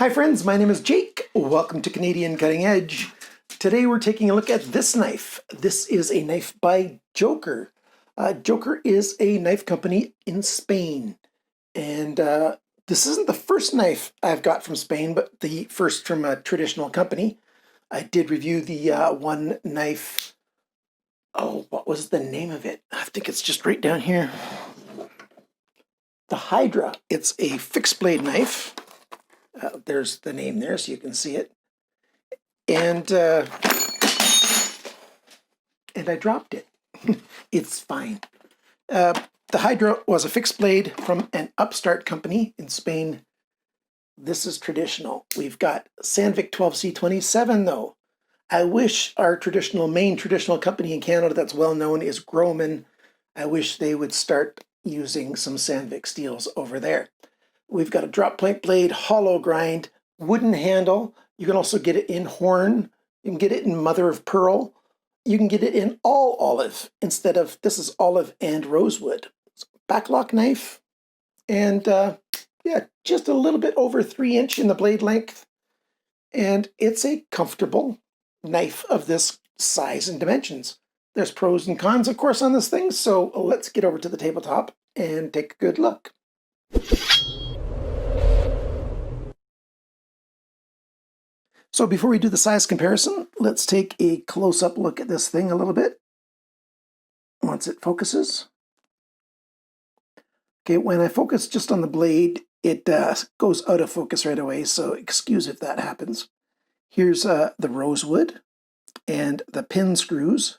Hi friends, my name is Jake. Welcome to Canadian Cutting Edge. Today we're taking a look at this knife. This is a knife by Joker. Joker is a knife company in Spain. And this isn't the first knife I've got from Spain, but the first from a traditional company. I did review the one knife. Oh, what was the name of it? I think it's just right down here. The Hydra. It's a fixed blade knife. There's the name there so you can see it. And I dropped it. It's fine. The Hydra was a fixed blade from an upstart company in Spain. This is traditional. We've got Sandvik 12C27 though. I wish our main traditional company in Canada that's well known is Grohmann. I wish they would start using some Sandvik steels over there. We've got a drop point blade, hollow grind, wooden handle. You can also get it in horn. You can get it in mother of pearl. You can get it in all olive instead of, this is olive and rosewood. Backlock knife. And yeah, just a little bit over 3 inch in the blade length. And it's a comfortable knife of this size and dimensions. There's pros and cons, of course, on this thing. So let's get over to the tabletop and take a good look. So before we do the size comparison, let's take a close-up look at this thing a little bit. Once it focuses. Okay, when I focus just on the blade, it goes out of focus right away, so excuse if that happens. Here's the rosewood and the pin screws.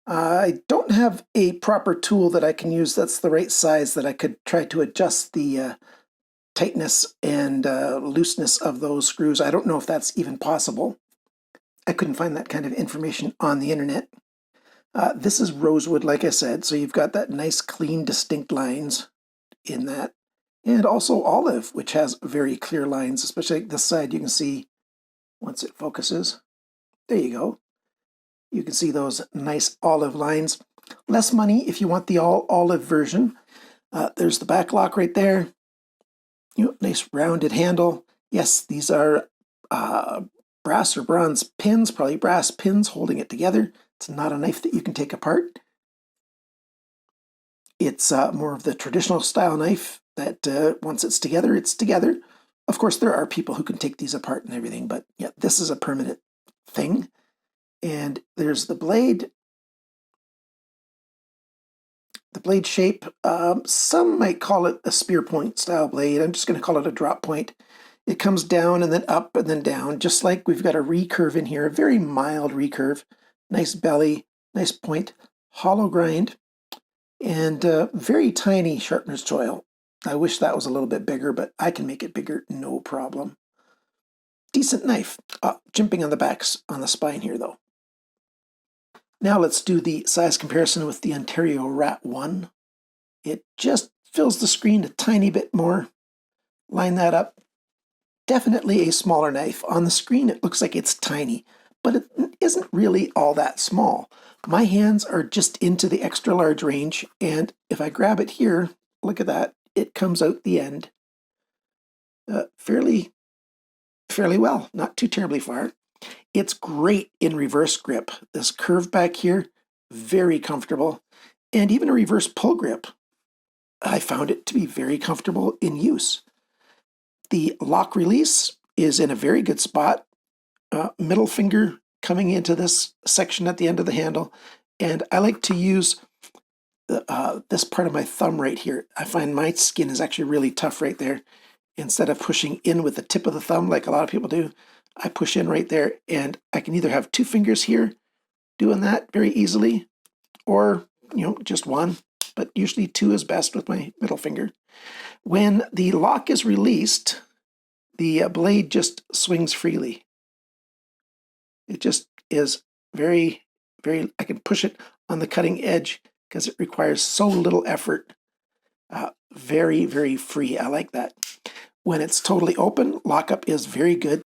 I don't have a proper tool that I can use that's the right size that I could try to adjust the tightness and looseness of those screws. I don't know if that's even possible. I couldn't find that kind of information on the internet. This is rosewood, like I said, so you've got that nice, clean, distinct lines in that. And also olive, which has very clear lines, especially this side you can see once it focuses. There you go. You can see those nice olive lines. Less money if you want the all olive version. There's the back lock right there. Nice rounded handle. Yes, these are brass or bronze pins, probably brass pins holding it together. It's not a knife that you can take apart. It's more of the traditional style knife that once it's together, it's together. Of course, there are people who can take these apart and everything, but yeah, this is a permanent thing. And there's the blade. The blade shape, some might call it a spear point style blade. I'm just going to call it a drop point. It comes down and then up and then down, just like we've got a recurve in here, a very mild recurve. Nice belly, nice point, hollow grind, and very tiny sharpener's choil. I wish that was a little bit bigger, but I can make it bigger, no problem. Decent knife. Jimping on the backs on the spine here, though. Now let's do the size comparison with the Ontario Rat 1. It just fills the screen a tiny bit more. Line that up. Definitely a smaller knife. On the screen it looks like it's tiny, but it isn't really all that small. My hands are just into the extra large range, and if I grab it here, look at that, it comes out the end fairly well, not too terribly far. It's great in reverse grip. This curve back here, very comfortable. And even a reverse pull grip, I found it to be very comfortable in use. The lock release is in a very good spot. Middle finger coming into this section at the end of the handle. And I like to use this part of my thumb right here. I find my skin is actually really tough right there. Instead of pushing in with the tip of the thumb like a lot of people do, I push in right there, and I can either have 2 fingers here doing that very easily, or, just one, but usually 2 is best with my middle finger. When the lock is released, the blade just swings freely. It just is very, I can push it on the cutting edge because it requires so little effort. Very, very free. I like that. When it's totally open, lockup is very good.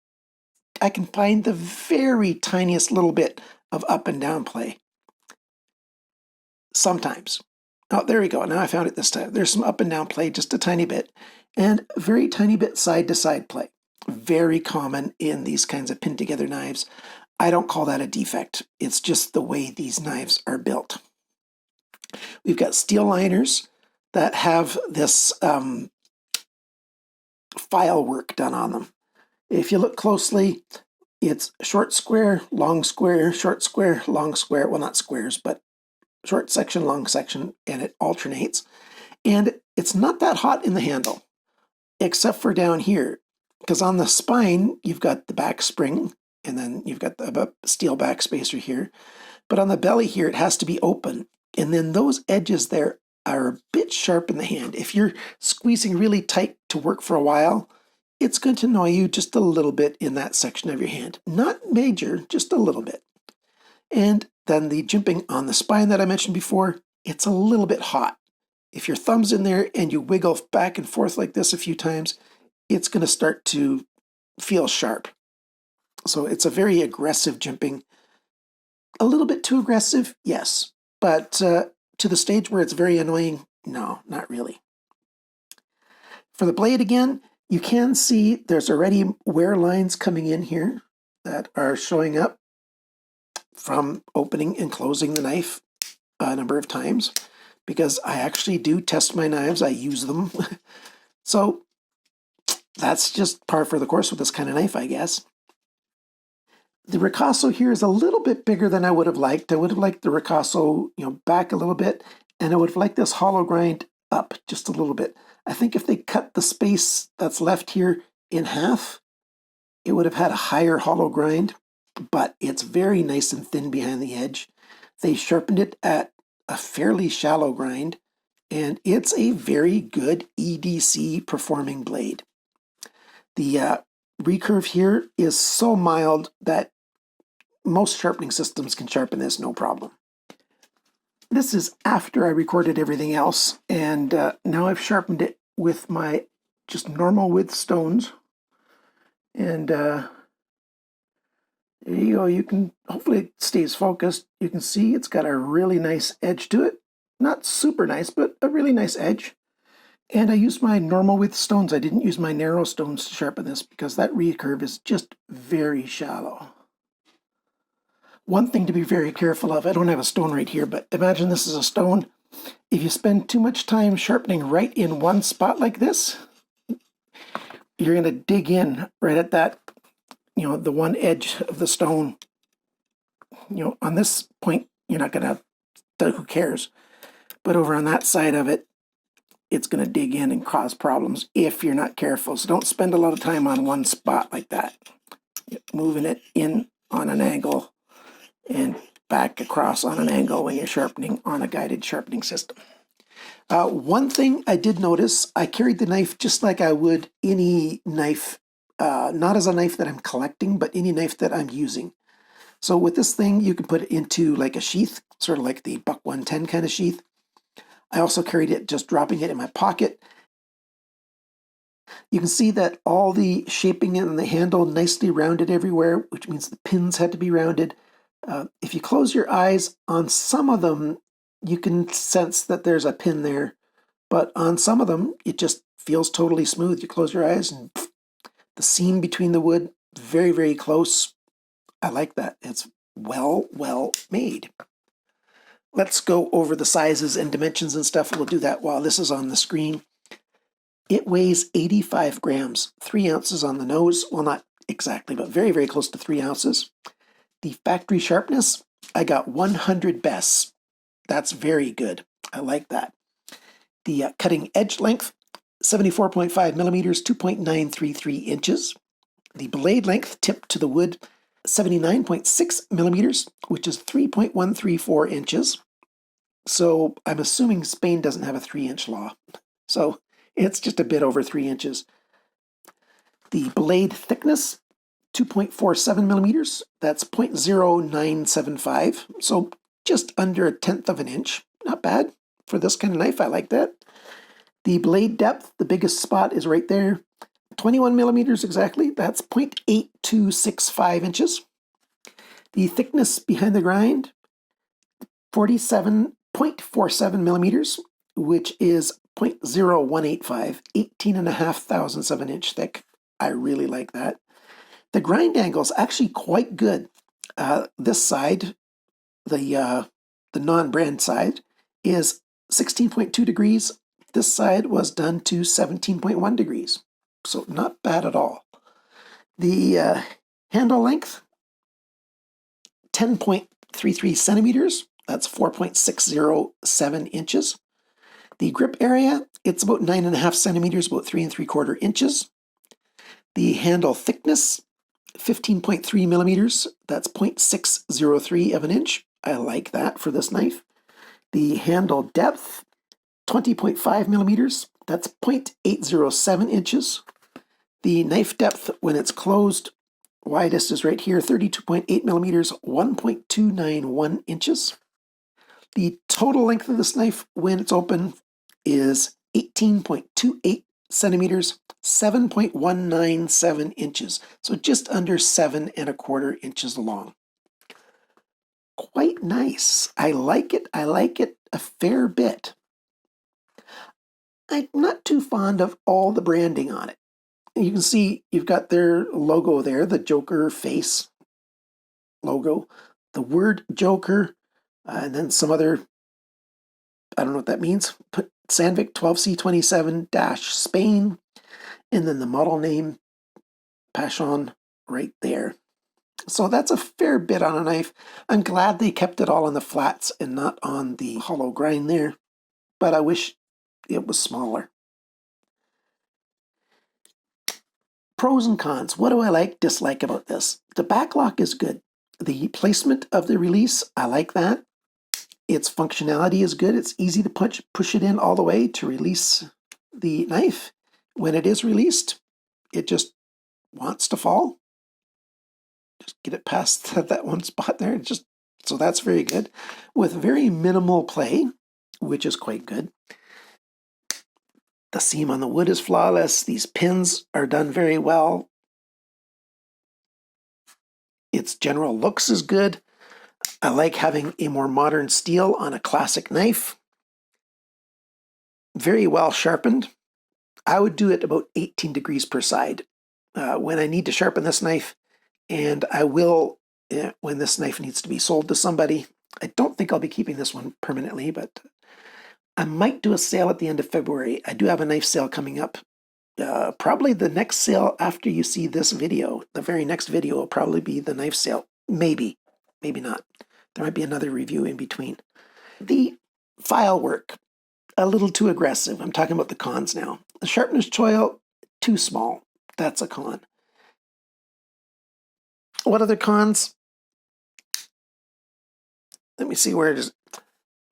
I can find the very tiniest little bit of up and down play. Sometimes. Oh, there we go. Now I found it this time. There's some up and down play, just a tiny bit, and a very tiny bit side to side play. Very common in these kinds of pin together knives. I don't call that a defect. It's just the way these knives are built. We've got steel liners that have this file work done on them. If you look closely, it's short square, long square, short square, long square. Well, not squares, but short section, long section, and it alternates. And it's not that hot in the handle, except for down here, because on the spine, you've got the back spring, and then you've got the steel back spacer here. But on the belly here, it has to be open. And then those edges there are a bit sharp in the hand. If you're squeezing really tight to work for a while, it's going to annoy you just a little bit in that section of your hand. Not major, just a little bit. And then the jimping on the spine that I mentioned before, it's a little bit hot. If your thumb's in there and you wiggle back and forth like this a few times, it's going to start to feel sharp. So it's a very aggressive jimping. A little bit too aggressive, yes. But to the stage where it's very annoying, no, not really. For the blade again, you can see there's already wear lines coming in here that are showing up from opening and closing the knife a number of times, because I actually do test my knives. I use them. So that's just par for the course with this kind of knife, I guess. The ricasso here is a little bit bigger than I would have liked. I would have liked the ricasso, back a little bit, and I would have liked this hollow grind up just a little bit. I think if they cut the space that's left here in half, it would have had a higher hollow grind, but it's very nice and thin behind the edge. They sharpened it at a fairly shallow grind, and it's a very good EDC performing blade. The recurve here is so mild that most sharpening systems can sharpen this no problem. This is after I recorded everything else, and now I've sharpened it with my just normal width stones. And there you go. You can, hopefully it stays focused. You can see it's got a really nice edge to it. Not super nice, but a really nice edge. And I used my normal width stones. I didn't use my narrow stones to sharpen this because that recurve is just very shallow. One thing to be very careful of, I don't have a stone right here, but imagine this is a stone. If you spend too much time sharpening right in one spot like this, you're going to dig in right at that, the one edge of the stone. On this point, you're not going to, who cares? But over on that side of it, it's going to dig in and cause problems if you're not careful. So don't spend a lot of time on one spot like that. Moving it in on an angle and back across on an angle when you're sharpening on a guided sharpening system. One thing I did notice, I carried the knife just like I would any knife, not as a knife that I'm collecting, but any knife that I'm using. So with this thing, you can put it into like a sheath, sort of like the Buck 110 kind of sheath. I also carried it just dropping it in my pocket. You can see that all the shaping in the handle nicely rounded everywhere, which means the pins had to be rounded. If you close your eyes, on some of them, you can sense that there's a pin there, but on some of them, it just feels totally smooth. You close your eyes and the seam between the wood, very, very close. I like that. It's well made. Let's go over the sizes and dimensions and stuff. We'll do that while this is on the screen. It weighs 85 grams, 3 ounces on the nose. Well, not exactly, but very, very close to 3 ounces. The factory sharpness, I got 100 bests. That's very good. I like that. The cutting edge length, 74.5 millimeters, 2.933 inches. The blade length, tip to the wood, 79.6 millimeters, which is 3.134 inches. So I'm assuming Spain doesn't have a 3-inch law. So it's just a bit over 3 inches. The blade thickness, 2.47 millimeters. That's 0.0975. So just under 1/10 of an inch. Not bad for this kind of knife. I like that. The blade depth, the biggest spot is right there. 21 millimeters exactly. That's 0.8265 inches. The thickness behind the grind, 0.47 millimeters, which is 0.0185, 18.5 thousandths of an inch thick. I really like that. The grind angle is actually quite good. This side, the non-brand side, is 16.2 degrees. This side was done to 17.1 degrees. So not bad at all. The handle length, 10.33 centimeters. That's 4.607 inches. The grip area, it's about 9.5 centimeters, about 3 3/4 inches. The handle thickness, 15.3 millimeters. That's 0.603 of an inch. I like that for this knife. The handle depth, 20.5 millimeters. That's 0.807 inches. The knife depth when it's closed, widest is right here, 32.8 millimeters, 1.291 inches. The total length of this knife when it's open is 18.28 centimeters, 7.197 inches. So just under 7 1/4 inches long. Quite nice. I like it. I like it a fair bit. I'm not too fond of all the branding on it. You can see you've got their logo there, the Joker face logo, the word Joker, and then some other, I don't know what that means, put Sandvik 12C27-Spain, and then the model name, Pachón, right there. So that's a fair bit on a knife. I'm glad they kept it all on the flats and not on the hollow grind there, but I wish it was smaller. Pros and cons. What do I like, dislike about this? The back lock is good. The placement of the release, I like that. Its functionality is good. It's easy to push it in all the way to release the knife. When it is released, it just wants to fall. Just get it past that one spot there. So that's very good. With very minimal play, which is quite good. The seam on the wood is flawless. These pins are done very well. Its general looks is good. I like having a more modern steel on a classic knife. Very well sharpened. I would do it about 18 degrees per side when I need to sharpen this knife, and I will when this knife needs to be sold to somebody. I don't think I'll be keeping this one permanently, but I might do a sale at the end of February. I do have a knife sale coming up. Probably the next sale after you see this video. The very next video will probably be the knife sale. Maybe, maybe not. There might be another review in between. The file work, a little too aggressive. I'm talking about the cons now. The sharpness choil, too small. That's a con. What other cons? Let me see where it is.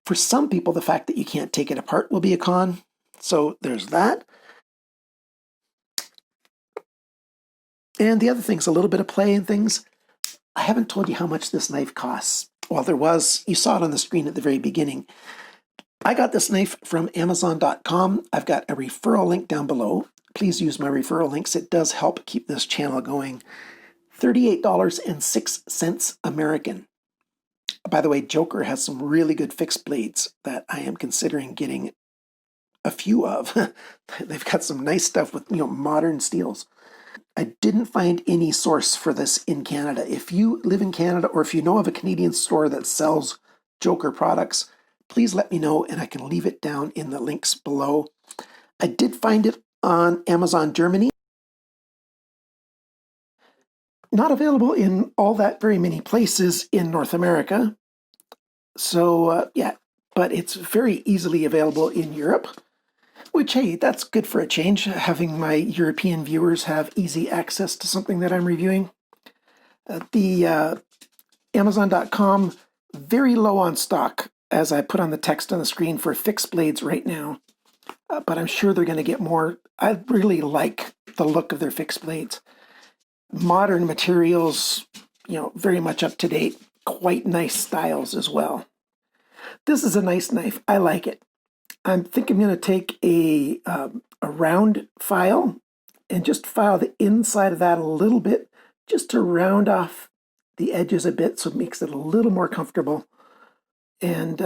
For some people, the fact that you can't take it apart will be a con. So there's that. And the other thing's a little bit of play and things. I haven't told you how much this knife costs. Well, you saw it on the screen at the very beginning. I got this knife from Amazon.com. I've got a referral link down below. Please use my referral links. It does help keep this channel going. $38.06 American. By the way, Joker has some really good fixed blades that I am considering getting a few of. They've got some nice stuff with modern steels. I didn't find any source for this in Canada. If you live in Canada or if you know of a Canadian store that sells Joker products, please let me know and I can leave it down in the links below. I did find it on Amazon Germany. Not available in all that very many places in North America. So, yeah, but it's very easily available in Europe, which, hey, that's good for a change, having my European viewers have easy access to something that I'm reviewing. The Amazon.com, very low on stock, as I put on the text on the screen for fixed blades right now, but I'm sure they're going to get more. I really like the look of their fixed blades. Modern materials, very much up to date, quite nice styles as well. This is a nice knife. I like it. I think I'm going to take a round file and just file the inside of that a little bit just to round off the edges a bit so it makes it a little more comfortable. And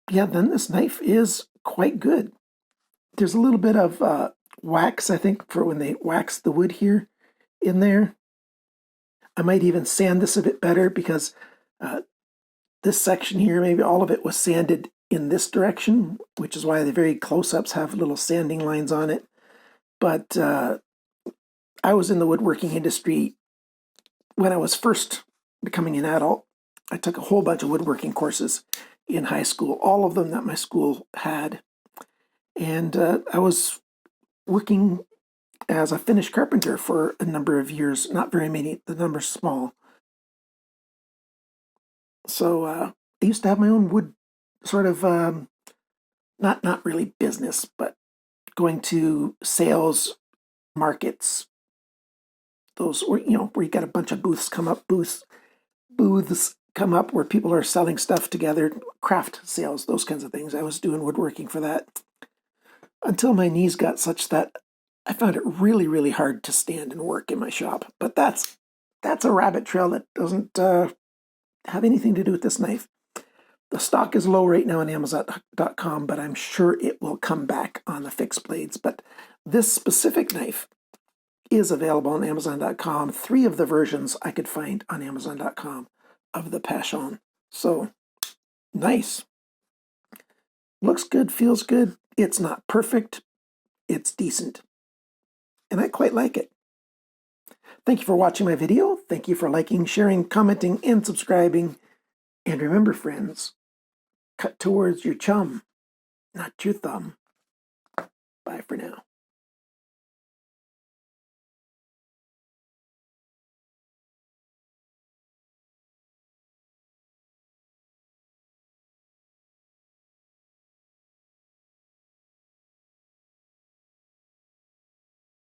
yeah, then this knife is quite good. There's a little bit of wax, I think, for when they wax the wood here in there. I might even sand this a bit better because this section here, maybe all of it was sanded in this direction, which is why the very close-ups have little sanding lines on it. But I was in the woodworking industry when I was first becoming an adult. I took a whole bunch of woodworking courses in high school, all of them that my school had. And I was working as a finished carpenter for a number of years, not very many, the number's small. So I used to have my own wood sort of, not really business, but going to sales markets, those where where you got a bunch of booths come up, booths come up where people are selling stuff together, craft sales, those kinds of things. I was doing woodworking for that until my knees got such that I found it really, really hard to stand and work in my shop. But that's a rabbit trail that doesn't have anything to do with this knife. The stock is low right now on Amazon.com, but I'm sure it will come back on the fixed blades. But this specific knife is available on Amazon.com. 3 of the versions I could find on Amazon.com of the Pachón. So, nice. Looks good, feels good. It's not perfect. It's decent. And I quite like it. Thank you for watching my video. Thank you for liking, sharing, commenting, and subscribing. And remember, friends, cut towards your chum, not your thumb. Bye for now.